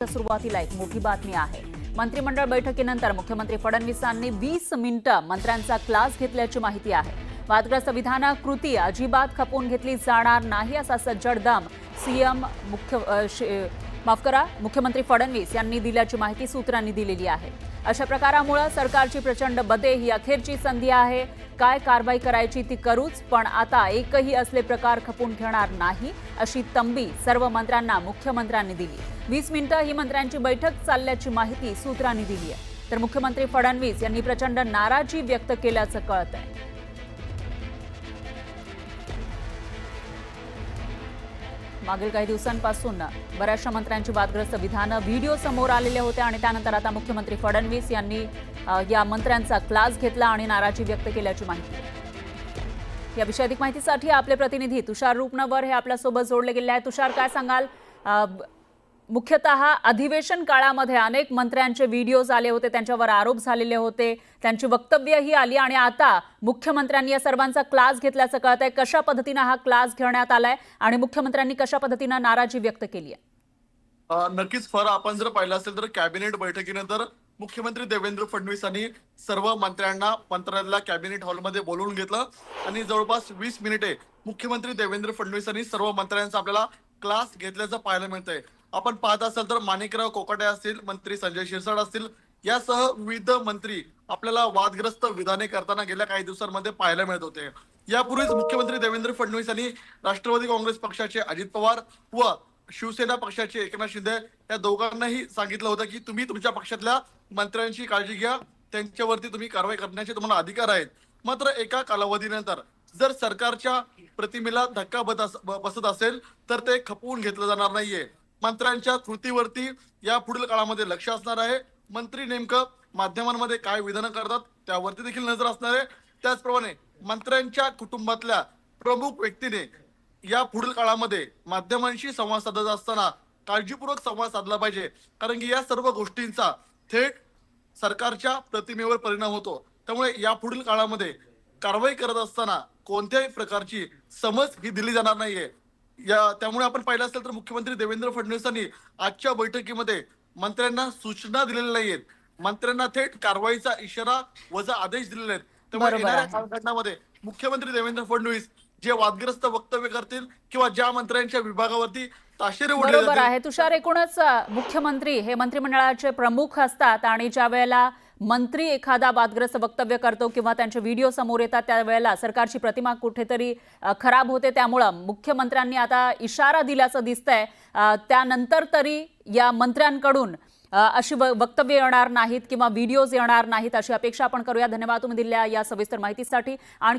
सुरुवातीला एक मोठी बातमी आहे। मंत्रिमंडळ बैठकीनंतर मुख्यमंत्री फडणवीसांनी 20 मिनिटं मंत्र्यांचा क्लास घेतल्याची माहिती आहे। वादग्रस्त विधान कृती अजिबात खपवून घेतली जाणार नाही असा सज्जड दम सीएम मुख्यमंत्री फडणवीस यांनी दिल्याची माहिती सूत्रांनी दिलेली आहे। अशा प्रकारामुळे सरकारची प्रचंड बदे ही अखेरची संधी आहे। काय कारवाई करायची ती करूच, पण आता एकही असले प्रकार खपून घेणार नाही अशी तंबी सर्व मंत्र्यांना मुख्यमंत्र्यांनी दिली। 20 मिनिटं ही मंत्र्यांची बैठक चालल्याची माहिती सूत्रांनी दिली आहे। तर मुख्यमंत्री फडणवीस यांनी प्रचंड नाराजी व्यक्त केल्याचं कळतंय। मागील काही दिवसांपासून बऱ्याचशा मंत्र्यांची वादग्रस्त विधानं व्हिडिओ समोर आलेले होते आणि त्यानंतर आता मुख्यमंत्री फडणवीस यांनी या मंत्र्यांचा क्लास घेतला आणि नाराजी व्यक्त केल्याची माहिती। या विषयी अधिक माहितीसाठी आपले प्रतिनिधी तुषार रूपनवर हे आपल्यासोबत जोडले गेले आहेत। तुषार, काय सांगाल? मुख्यतः अधिवेशन काळामध्ये अनेक मंत्र्यांचे व्हिडिओज आले होते, त्यांच्यावर आरोप झालेले होते, त्यांची वक्तव्यही आली आणि आता मुख्यमंत्र्यांनी या सर्वांचा क्लास घेतल्याचं कळत आहे। कशा पद्धतीने हा क्लास घेण्यात आलाय आणि मुख्यमंत्र्यांनी कशा पद्धतीने नाराजी व्यक्त केली आहे? नक्कीच फर आपण जर पाहिलं असेल तर कॅबिनेट बैठकीनंतर मुख्यमंत्री देवेंद्र फडणवीसांनी सर्व मंत्र्यांना मंत्रालयातल्या कॅबिनेट हॉलमध्ये बोलवून घेतलं आणि जवळपास 20 मिनिटे मुख्यमंत्री देवेंद्र फडणवीसांनी सर्व मंत्र्यांचा आपल्याला क्लास घेतल्याचं पाहायला मिळतंय। आपण पाहत असाल तर माणिकराव कोकाटे असतील, मंत्री संजय शिरसाट असतील, यासह विविध मंत्री आपल्याला वादग्रस्त विधाने करताना गेल्या काही दिवसांमध्ये पाहायला मिळत होते। यापूर्वीच मुख्यमंत्री देवेंद्र फडणवीस यांनी राष्ट्रवादी काँग्रेस पक्षाचे अजित पवार व शिवसेना पक्षाचे एकनाथ शिंदे या दोघांनाही सांगितलं होतं की तुम्ही तुमच्या पक्षातल्या मंत्र्यांची काळजी घ्या, त्यांच्यावरती तुम्ही कारवाई करण्याचे तुम्हाला अधिकार आहेत। मात्र एका कालावधीनंतर जर सरकारच्या प्रतिमेला धक्का बसत असेल तर ते खपवून घेतलं जाणार नाहीये। मंत्र्यांच्या कृतीवरती या पुढील काळामध्ये लक्ष असणार आहे। मंत्री नेमकं माध्यमांमध्ये काय विधानं करतात त्यावरती देखील नजर असणार आहे। त्याचप्रमाणे मंत्र्यांच्या कुटुंबातल्या प्रमुख व्यक्तीने या पुढील काळामध्ये माध्यमांशी संवाद साधत असताना काळजीपूर्वक संवाद साधला पाहिजे, कारण की या सर्व गोष्टींचा थेट सरकारच्या प्रतिमेवर परिणाम होतो। त्यामुळे या पुढील काळामध्ये कारवाई करत असताना कोणत्याही प्रकारची समज ही दिली जाणार नाहीये। त्यामुळे आपण पाहिलं असेल तर मुख्यमंत्री देवेंद्र फडणवीसांनी आजच्या बैठकीमध्ये मंत्र्यांना सूचना दिलेल्या नाहीयेत, मंत्र्यांना थेट कारवाईचा इशारा वजा आदेश दिलेले आहेत। त्यामुळे येणाऱ्या कालखंडामध्ये मुख्यमंत्री देवेंद्र फडणवीस जे वादग्रस्त वक्तव्य करतील किंवा ज्या मंत्र्यांच्या विभागावरती ताशेरे उडले बरोबर आहे तुषार, एकूणच मुख्यमंत्री हे मंत्रिमंडळाचे प्रमुख असतात आणि ज्या वेळेला मंत्री एखादा वादग्रस्त वक्तव्य करतो किंवा त्यांचे व्हिडिओ समोर येतात त्यावेळेला सरकारची प्रतिमा कुठेतरी खराब होते। त्यामुळे मुख्यमंत्र्यांनी आता इशारा दिल्याचं दिसतंय। त्यानंतर तरी या मंत्र्यांकडून अशी वक्तव्य येणार नाहीत किंवा व्हिडिओज येणार नाहीत अशी अपेक्षा आपण करूया। धन्यवाद तुम्ही दिलेल्या या सविस्तर माहितीसाठी। आणखी